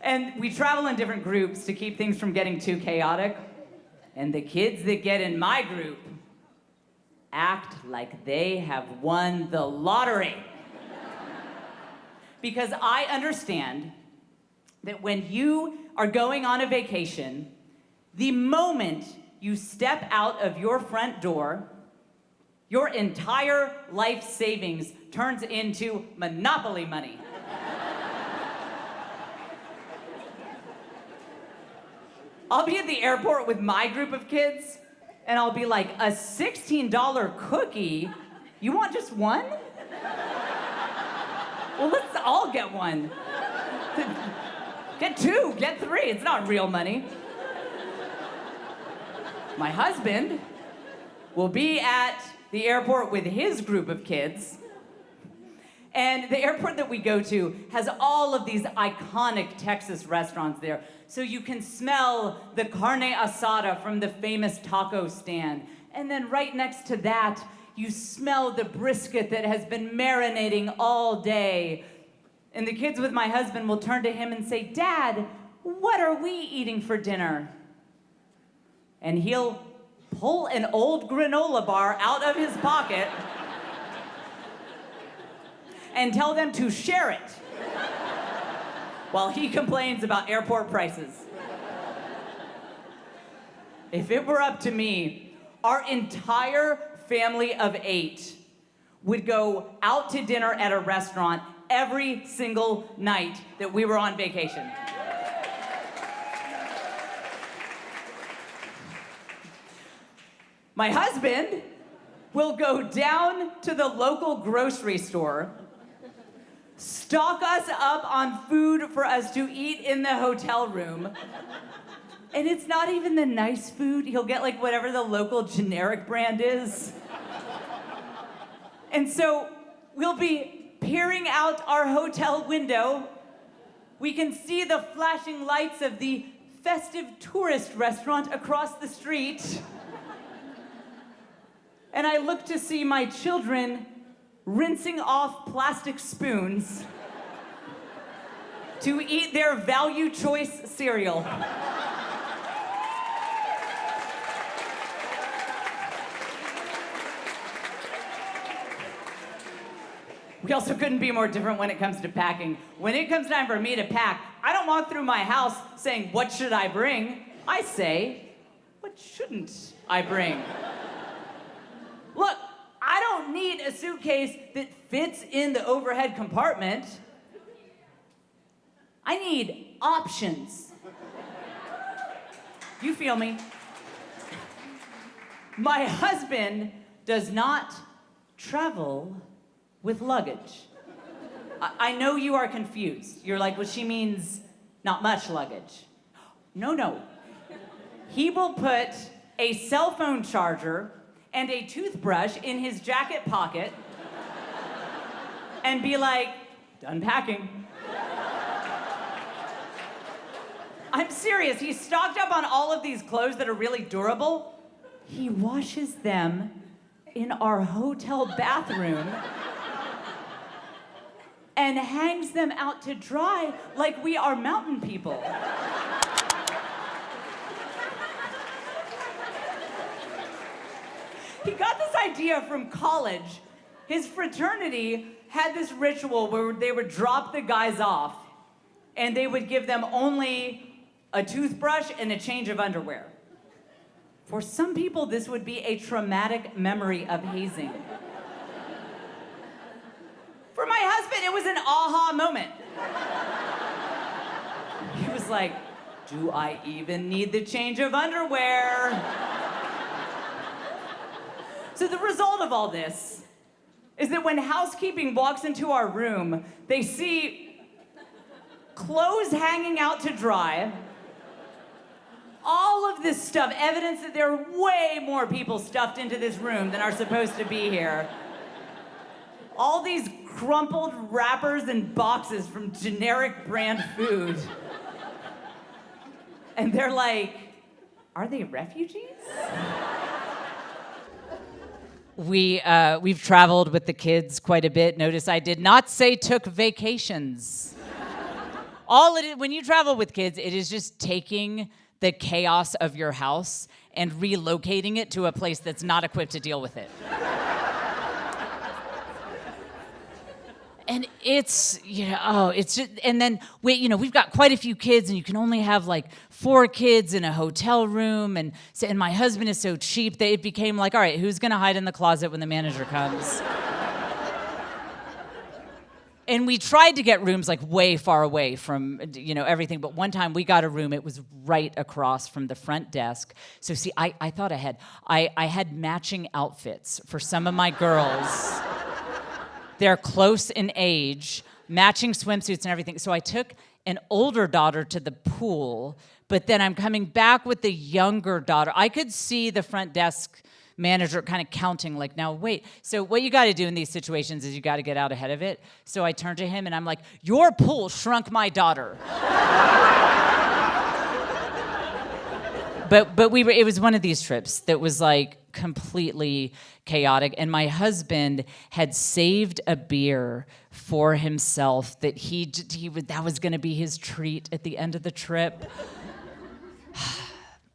And we travel in different groups to keep things from getting too chaotic. And the kids that get in my group act like they have won the lottery. Because I understand that when you are going on a vacation, the moment you step out of your front door, your entire life savings turns into Monopoly money. I'll be at the airport with my group of kids, and I'll be like, a $16 cookie? You want just one? Well, let's all get one. Get two, get three. It's not real money. My husband will be at the airport with his group of kids. And the airport that we go to has all of these iconic Texas restaurants there. So you can smell the carne asada from the famous taco stand. And then right next to that, you smell the brisket that has been marinating all day. And the kids with my husband will turn to him and say, "Dad, what are we eating for dinner?" And he'll pull an old granola bar out of his pocket and tell them to share it while he complains about airport prices. If it were up to me, our entire family of 8 would go out to dinner at a restaurant every single night that we were on vacation. My husband will go down to the local grocery store, stock us up on food for us to eat in the hotel room. And it's not even the nice food. He'll get like whatever the local generic brand is. And so we'll be peering out our hotel window. We can see the flashing lights of the festive tourist restaurant across the street. And I look to see my children rinsing off plastic spoons to eat their value choice cereal. We also couldn't be more different when it comes to packing. When it comes time for me to pack, I don't walk through my house saying, "What should I bring?" I say, "What shouldn't I bring?" Look, I don't need a suitcase that fits in the overhead compartment. I need options. You feel me? My husband does not travel with luggage. I know you are confused. You're like, well, she means not much luggage. No. He will put a cell phone charger and a toothbrush in his jacket pocket and be like, "Done packing." I'm serious. He's stocked up on all of these clothes that are really durable. He washes them in our hotel bathroom and hangs them out to dry like we are mountain people. He got this idea from college. His fraternity had this ritual where they would drop the guys off and they would give them only a toothbrush and a change of underwear. For some people, this would be a traumatic memory of hazing. For my husband, it was an aha moment. He was like, "Do I even need the change of underwear?" So the result of all this is that when housekeeping walks into our room, they see clothes hanging out to dry, all of this stuff, evidence that there are way more people stuffed into this room than are supposed to be here. All these crumpled wrappers and boxes from generic brand food. And they're like, "Are they refugees?" We've traveled with the kids quite a bit. Notice I did not say took vacations. All it is, when you travel with kids, it is just taking the chaos of your house and relocating it to a place that's not equipped to deal with it. And it's, it's just, and then we've got quite a few kids, and you can only have like 4 kids in a hotel room, and my husband is so cheap that it became like, all right, who's gonna hide in the closet when the manager comes? And we tried to get rooms like way far away from, everything. But one time we got a room, it was right across from the front desk. So see, I thought ahead. I had matching outfits for some of my girls. They're close in age, matching swimsuits and everything. So I took an older daughter to the pool, but then I'm coming back with the younger daughter. I could see the front desk manager kind of counting, like, now wait. So what you got to do in these situations is you got to get out ahead of it. So I turned to him and I'm like, your pool shrunk my daughter. But it was one of these trips that was like completely chaotic, and my husband had saved a beer for himself that that was going to be his treat at the end of the trip.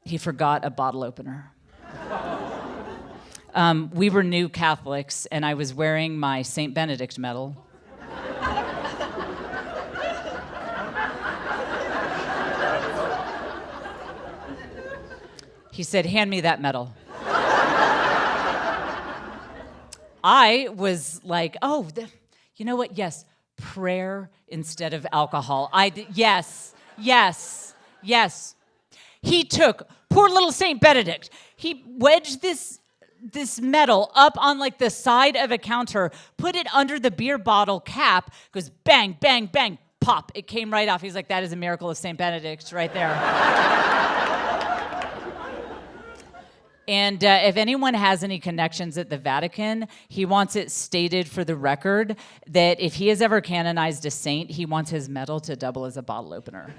He forgot a bottle opener. We were new Catholics, and I was wearing my St. Benedict medal. He said, hand me that medal. I was like, you know what? Yes, prayer instead of alcohol. Yes. He took poor little St. Benedict. He wedged this medal up on like the side of a counter, put it under the beer bottle cap, goes bang, bang, bang, pop. It came right off. He's like, that is a miracle of St. Benedict right there. And if anyone has any connections at the Vatican, he wants it stated for the record that if he has ever canonized a saint, he wants his medal to double as a bottle opener.